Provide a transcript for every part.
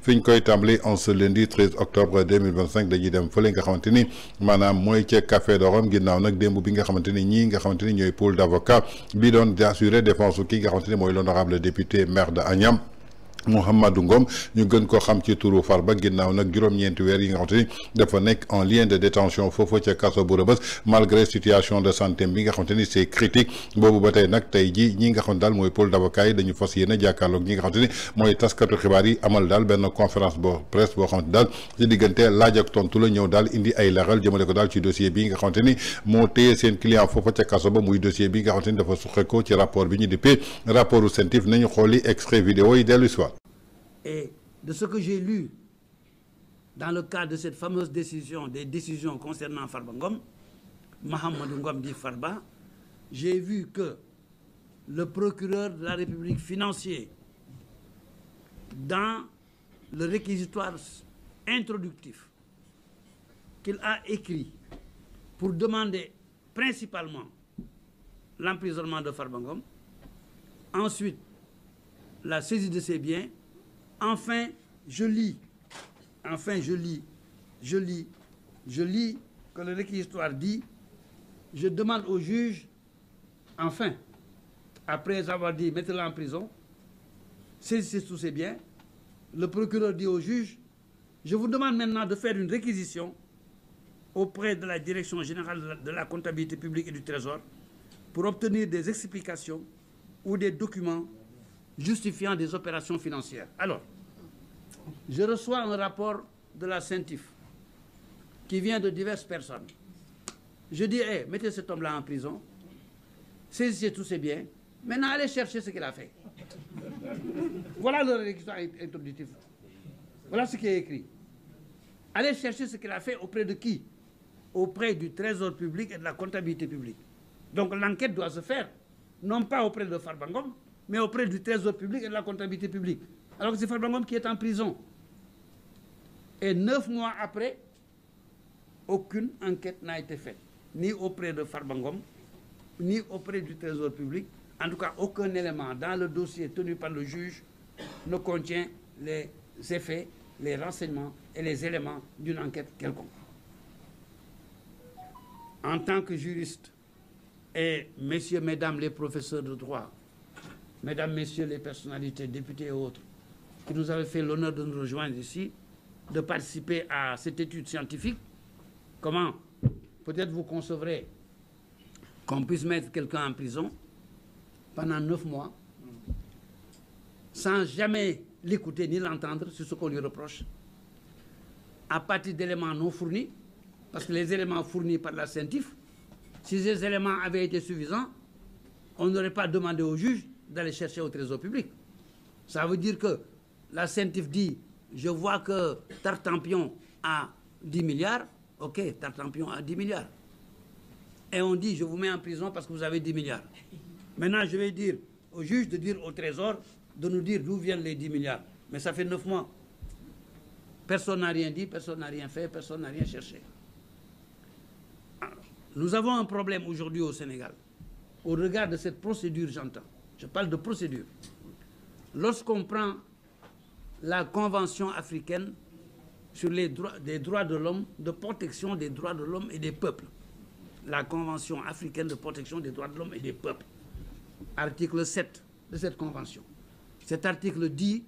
fi ñu koy tàmbali en ce lundi 13 octobre 2025 dañuy dem fële nga xamante ni maanaam mooy ca Café de Rome ginnaaw nag démb bi nga xamante ni ñii nga xamante ni ñooy pôle d'avocat bi doon assurer défense ki nga xamante ni mooy l'honorable député maire de Agnam Mouhamadou Ngom ñu gën ko xam ci turu Farba ginnaaw nag juróom-ñeenti weer yi nga xamante ni dafa nekk en lien de détention foofu ca kaso bu Rebeuss malgré situation de santé bi nga xamante ni c'est critique boobu ba tey nag tey ji ñi nga xam daal mooy pôle d'avocat yi dañu fas yéene jàkkaarloog ñi nga xamante ni mooy taskatu xibaar yi amal daal benn conférence presse boo xamante daal ci diggante laaj ak tontu la ñëw daal indi ay leeral jëmale ko daal ci dossier bi nga xamante ni moo téye seen client foofu ca kaso ba muy dossier bi nga xamante ni dafa suqeekoo ci rapport bi ñu dippee rapportu CENTIF nañu xooli extrait vidéo yi dellu si waat. Et de ce que j'ai lu dans le cadre de cette fameuse décision, des décisions concernant Farba Ngom, Mahamadou Ngom dit Farba, j'ai vu que le procureur de la République financier, dans le réquisitoire introductif qu'il a écrit pour demander principalement l'emprisonnement de Farba Ngom, ensuite la saisie de ses biens. Enfin, je lis que le réquisitoire dit, je demande au juge, enfin, après avoir dit mettez-le en prison, saisissez tous ses biens, le procureur dit au juge, je vous demande maintenant de faire une réquisition auprès de la Direction générale de la comptabilité publique et du Trésor pour obtenir des explications ou des documents justifiant des opérations financières. Alors, je reçois un rapport de la CENTIF qui vient de diverses personnes. Je dis, hey, mettez cet homme-là en prison, saisissez tous ses biens, maintenant allez chercher ce qu'il a fait. Voilà le réquisitoire introductif. Voilà ce qui est écrit. Allez chercher ce qu'il a fait auprès de qui? Auprès du Trésor public et de la comptabilité publique. Donc l'enquête doit se faire, non pas auprès de Farba Ngom, mais auprès du Trésor public et de la comptabilité publique. Alors que c'est Farba Ngom qui est en prison. Et 9 mois après, aucune enquête n'a été faite, ni auprès de Farba Ngom, ni auprès du Trésor public. En tout cas, aucun élément dans le dossier tenu par le juge ne contient les effets, les renseignements et les éléments d'une enquête quelconque. En tant que juriste, et messieurs, mesdames les professeurs de droit, mesdames, messieurs les personnalités, députés et autres, qui nous avaient fait l'honneur de nous rejoindre ici, de participer à cette étude scientifique, comment peut-être vous concevrez qu'on puisse mettre quelqu'un en prison pendant 9 mois, sans jamais l'écouter ni l'entendre sur ce qu'on lui reproche, à partir d'éléments non fournis, parce que les éléments fournis par la CENTIF, si ces éléments avaient été suffisants, on n'aurait pas demandé au juge d'aller chercher au Trésor public. Ça veut dire que la CENTIF dit, je vois que Tartampion a 10 milliards, ok, Tartampion a 10 milliards. Et on dit, je vous mets en prison parce que vous avez 10 milliards. Maintenant, je vais dire au juge de dire au Trésor, de nous dire d'où viennent les 10 milliards. Mais ça fait 9 mois. Personne n'a rien dit, personne n'a rien fait, personne n'a rien cherché. Alors, nous avons un problème aujourd'hui au Sénégal. Au regard de cette procédure, j'entends. Je parle de procédure. Lorsqu'on prend la Convention africaine sur les droits de l'homme, de protection des droits de l'homme et des peuples, la Convention africaine de protection des droits de l'homme et des peuples, article 7 de cette Convention. Cet article dit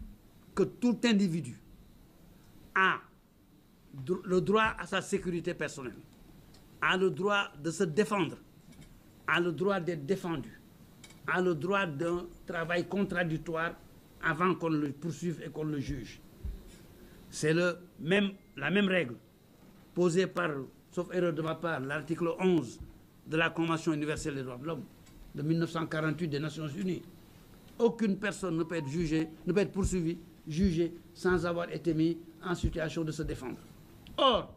que tout individu a le droit à sa sécurité personnelle, a le droit de se défendre, a le droit d'être défendu, a le droit d'un travail contradictoire avant qu'on le poursuive et qu'on le juge. C'est la même règle posée par, sauf erreur de ma part, l'article 11 de la Convention universelle des droits de l'homme de 1948 des Nations Unies. Aucune personne ne peut être jugée, ne peut être poursuivie, jugée, sans avoir été mis en situation de se défendre. Or,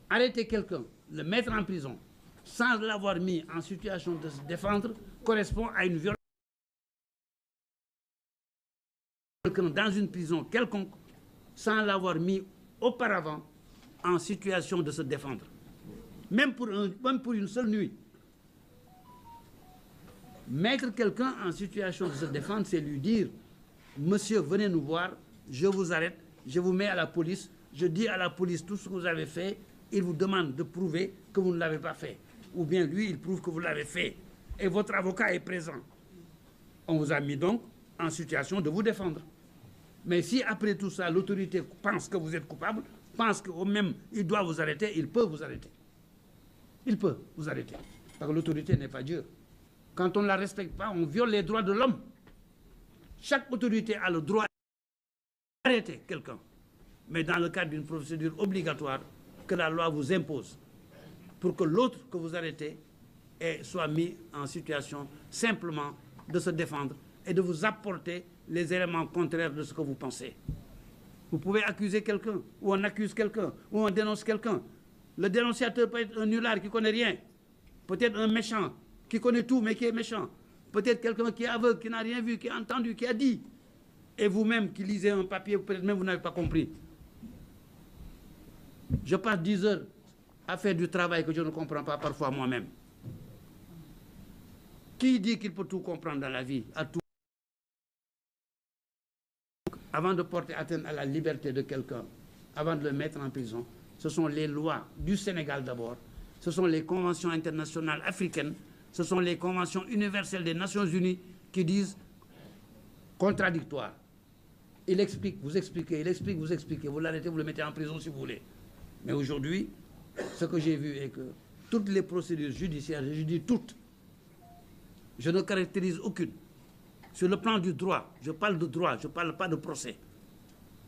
arrêter quelqu'un, le mettre en prison, sans l'avoir mis en situation de se défendre, correspond à une violence. Quelqu'un dans une prison quelconque, sans l'avoir mis auparavant en situation de se défendre. Même pour une seule nuit. Mettre quelqu'un en situation de se défendre, c'est lui dire monsieur, venez nous voir, je vous arrête, je vous mets à la police, je dis à la police tout ce que vous avez fait, il vous demande de prouver que vous ne l'avez pas fait. Ou bien lui, il prouve que vous l'avez fait. Et votre avocat est présent. On vous a mis donc en situation de vous défendre. Mais si après tout ça, l'autorité pense que vous êtes coupable, pense qu'au même il doit vous arrêter, il peut vous arrêter. Il peut vous arrêter. Parce que l'autorité n'est pas Dieu. Quand on ne la respecte pas, on viole les droits de l'homme. Chaque autorité a le droit d'arrêter quelqu'un. Mais dans le cadre d'une procédure obligatoire que la loi vous impose, pour que l'autre que vous arrêtez soit mis en situation simplement de se défendre et de vous apporter les éléments contraires de ce que vous pensez. Vous pouvez accuser quelqu'un, ou on accuse quelqu'un, ou on dénonce quelqu'un. Le dénonciateur peut être un nulard qui ne connaît rien, peut-être un méchant qui connaît tout mais qui est méchant, peut-être quelqu'un qui est aveugle, qui n'a rien vu, qui a entendu, qui a dit. Et vous-même qui lisez un papier, peut-être même vous n'avez pas compris. Je passe 10 heures à faire du travail que je ne comprends pas parfois moi-même. Qui dit qu'il peut tout comprendre dans la vie, à tout? Avant de porter atteinte à la liberté de quelqu'un, avant de le mettre en prison, ce sont les lois du Sénégal d'abord, ce sont les conventions internationales africaines, ce sont les conventions universelles des Nations Unies qui disent contradictoire. Il explique, vous expliquez, il explique, vous expliquez, vous l'arrêtez, vous le mettez en prison si vous voulez. Mais aujourd'hui, ce que j'ai vu est que toutes les procédures judiciaires, je dis toutes, je ne caractérise aucune. Sur le plan du droit, je parle de droit, je ne parle pas de procès.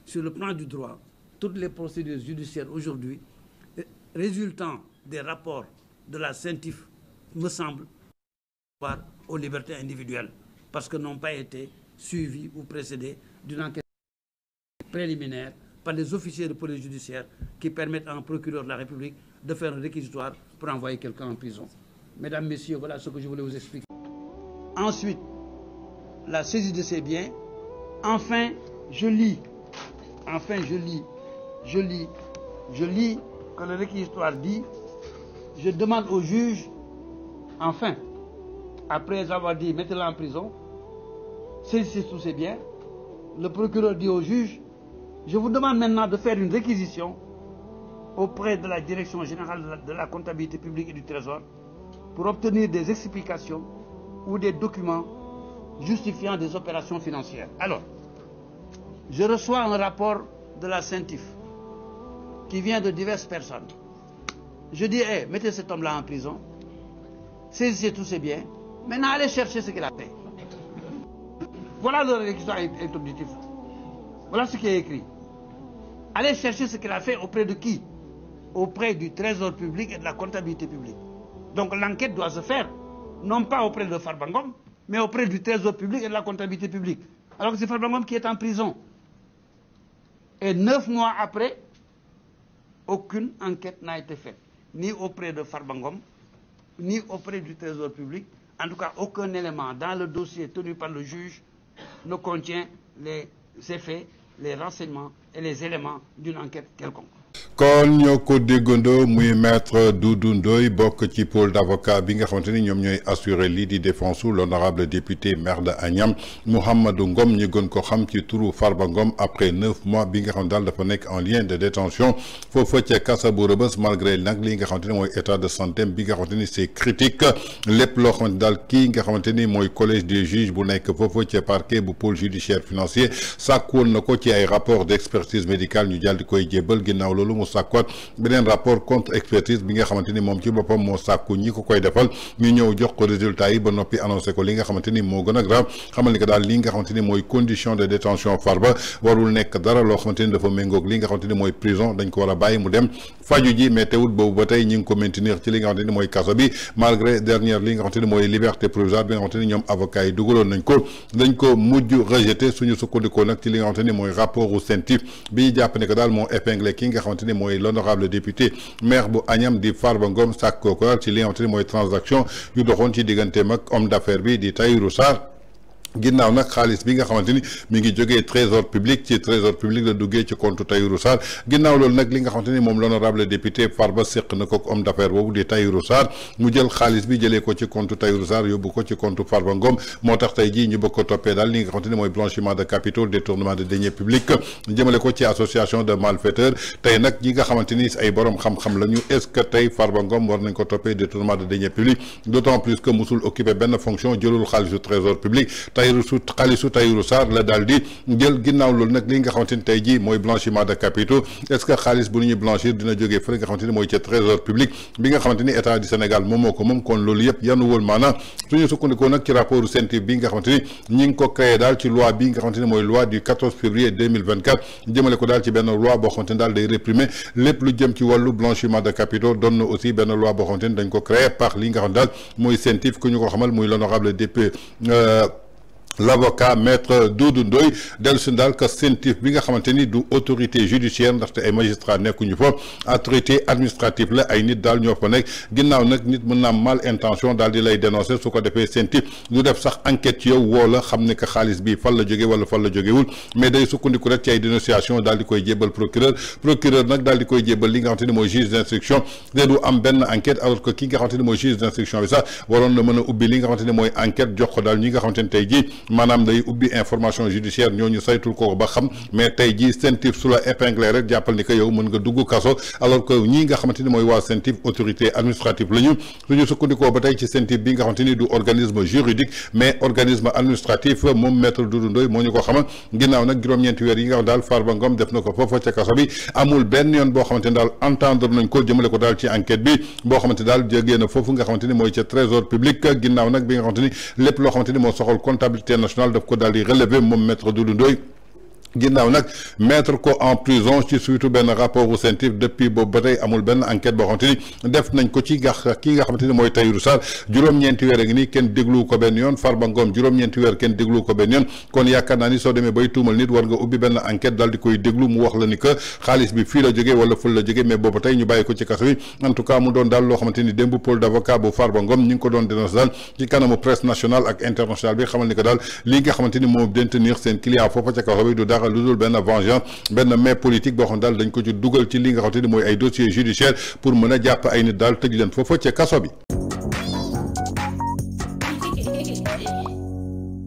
Sur le plan du droit, toutes les procédures judiciaires aujourd'hui, résultant des rapports de la CENTIF, me semble, aux libertés individuelles, parce que n'ont pas été suivies ou précédées d'une enquête préliminaire par les officiers de police judiciaire qui permettent à un procureur de la République de faire un réquisitoire pour envoyer quelqu'un en prison. Mesdames, Messieurs, voilà ce que je voulais vous expliquer. Ensuite, la saisie de ces biens. Enfin, je lis que le réquisitoire dit, je demande au juge, enfin, après avoir dit, mettez-le en prison, saisissez tous ces biens, le procureur dit au juge, je vous demande maintenant de faire une réquisition auprès de la Direction générale de la comptabilité publique et du Trésor pour obtenir des explications ou des documents justifiant des opérations financières. Alors, je reçois un rapport de la CENTIF qui vient de diverses personnes. Je dis, hey, mettez cet homme-là en prison, saisissez tous ses biens, maintenant allez chercher ce qu'il a fait. Voilà le réquisitoire est objectif. Voilà ce qui est écrit. Allez chercher ce qu'il a fait auprès de qui? Auprès du Trésor public et de la comptabilité publique. Donc l'enquête doit se faire, non pas auprès de Farba Ngom, mais auprès du Trésor public et de la comptabilité publique. Alors que c'est Farba Ngom qui est en prison. Et 9 mois après, aucune enquête n'a été faite. Ni auprès de Farba Ngom, ni auprès du Trésor public. En tout cas, aucun élément dans le dossier tenu par le juge ne contient les effets, les renseignements et les éléments d'une enquête quelconque. kon ñoo ko déggandoo muy maître Doudou Ndoye bokk ci pôle d'avocat bi nga xamante ni ñoom ñooy assurer lii di défense l'honorable député maire de Agnam Mouhamadou Ngom ñu gën ko xam ci turu Farba Ngom après 9 mois bi nga xam daal dafa nekk en lien de détention foofa ca Casa bu Rebeuss malgré nag li nga xamante ni mooy état de santé bi nga xamante ni c'est critique lépp loo xamante daal kii nga xamante ni mooy collège des juges bu nekk foofa ca parquet bu pôle judiciaire financier sàkkoon na ko ci ay rapport d'expertise médicale ñu jàll di koy jébbal ginnaaw loolu mu sàkkuwaat beneen rapport contre expertise bi nga xamante ni moom ci boppam moo sàkku ñi ko koy defal ñu ñëw jox ko résultat yi ba noppi annoncé ko li nga xamante ni moo gën a grave xamal ni que daal li nga xamante ni mooy condition de détention Farba warul nekk dara loo xamante ni dafa méngoog li nga xamante ni mooy prison dañ ko war a bàyyi mu dem faju ji mais teewul boobu ba tey ñi ngi ko maintenir ci li nga xamante ni mooy kaso bi malgré dernière li nga xamante ni mooy liberté provisoire bi nga xamante ni ñoom avocats yi dugaloon nañ ko dañ ko mujj rejeté suñu sukkandikoo nag ci li nga xamante ni mooy rapport u CENTIF bi jàpp ne que daal moo épinglé ki nga xamante ni mooy l'honorable député maire bu Agnam di Farba Ngom sàkkoo ko ci li nga xamante ni mooy transaction yu doxoon ci digganteem ak homme d'affaires bi di Tahirou Sarr ginnaaw nag xaalis bi nga xamante ni mi ngi jógee trésor public ci trésor public la duggee ci compte Tahirou Sarr ginnaaw loolu nag li nga xamante ni moom l'honorable député Farba séq na ko homme d'affaires boobu di Tahirou Sarr mu jël xaalis bi jëlee ko ci compte Tahirou Sarr yóbbu ko ci compte Farba Ngom moo tax tey jii ñu bëgg ko toppee daal li nga xamante ni mooy blanchiment de capitaux détournement de deniers publics jëmale ko ci association de malfaiteurs tey nag ñi nga xamante ni ay borom xam-xam la ñu est-ce que tey Farba Ngom war nañ ko toppee détournement de deniers publics d'autant plus que musul occupé benn fonction jëlul xaalisu trésor public xaalisu Tahirou Sarr la daal di jël ginnaaw loolu nag li nga xamante ni tey jii mooy blanchiment de capitaux est-ce que xaalis bu ñuy blanchir dina jógee fële nga xamante ni mooy ca trésor public bi nga xamante ni état du Sénégal moom moo ko moom kon loolu yëpp yanuwul maanaam suñu sukkandikoo nag ci rapport CENTIF bi nga xamante ni ñi ngi ko créé daal ci loi bi nga xamante ni mooy loi du 14 février 2024 jëmale ko daal ci benn loi boo xamante ni daal day réprimer lépp lu jëm ci wàllu blanchiment de capitaux doon na aussi benn loi boo xamante ni dañ ko créé par li nga xam daal mooy CENTIF ku ñu ko xamal muy l'honorable député l'avocat maître Doudou Ndoye dellu si daal que CENTIF bi nga xamante ni du autorité judiciaire ndaxte ay magistrat nekkuñu fa autorité administrative la ay nit daal ñoo fa nekk ginnaaw nag nit mën naa mal intention daal di lay dénoncer su ko defee CENTIF du def sax enquête ci yow woo la xam ne que xaalis bi fan la jógee wala fan la jógewul mais day sukkandiku rek ci ay dénonciation daal di koy jébbal procureur nag daal di koy jébbal li nga xamante ni mooy juge d'instruction te du am benn enquête alors que ki nga xamante ni mooy juge d'instruction bi sax waroon na mën a ubbi li nga xamante ni mooy enquête jox ko daal ñi nga xamante ni tey jii maanaam day ubbi information judiciaire ñooñu saytul ko ba xam mais tey jii CENTIF su la épinglé rek jàppal ni que yow mën nga dugg kaso alors que ñii nga xamante ni mooy waa CENTIF autorité administrative la ñu suñu sukkandikoo ba tey ci CENTIF bi nga xamante ni du organisme juridique mais organisme administratif moom maître Doudou Ndoye moo ñu ko xamal ginnaaw nag juróom-ñeenti weer yi nga xam daal Farba Ngom def na ko foofa ca kaso bi amul benn yoon boo xamante ni daal entendre nañ ko jëmale ko daal ci enquête bi boo xamante daal jógee na foofu nga xamante ni mooy ca trésor public ginnaaw nag bi nga xamante ni lépp loo xamante ni moo soxal comptabilité nationale daf ko daal di relever moom maître Doudou Ndoye ginnaaw nag mettre ko en prison ci surtout benn rapport au CENTIF depuis boobu ba tey amul benn enquête boo xamante ni def nañ ko ci kii nga xamante ni mooy Tahirou Sarr juróom-ñeenti weer a ngi nii kenn déglu ko benn yoon Farba Ngom juróom-ñeenti weer kenn déglu ko benn yoon kon yaakaar naa ni soo demee bay tuumal nit war nga ubbi benn enquête daal di koy déglu mu wax la ni que xaalis bi fii la jógee wala fël la jógee mais boobu tey ñu bàyyi ko ci kaso bi en tout cas mu doon daal loo xamante ni démb pôle d'avocat bu Farba Ngom ñi ngi ko doon dénoncé daal ci kanamu presse nationale ak internationale bi xamal ni que daal li nga xamante ni moo détenir seen client foofa ca kaso bi du dara lu dul benn vengeance benn mais politique boo xam daal dañ ko ci dugal ci li nga xamante ni mooy ay dossiers judiciaires pour mën a jàpp ay nit daal tëj leen foofa ca kaso bi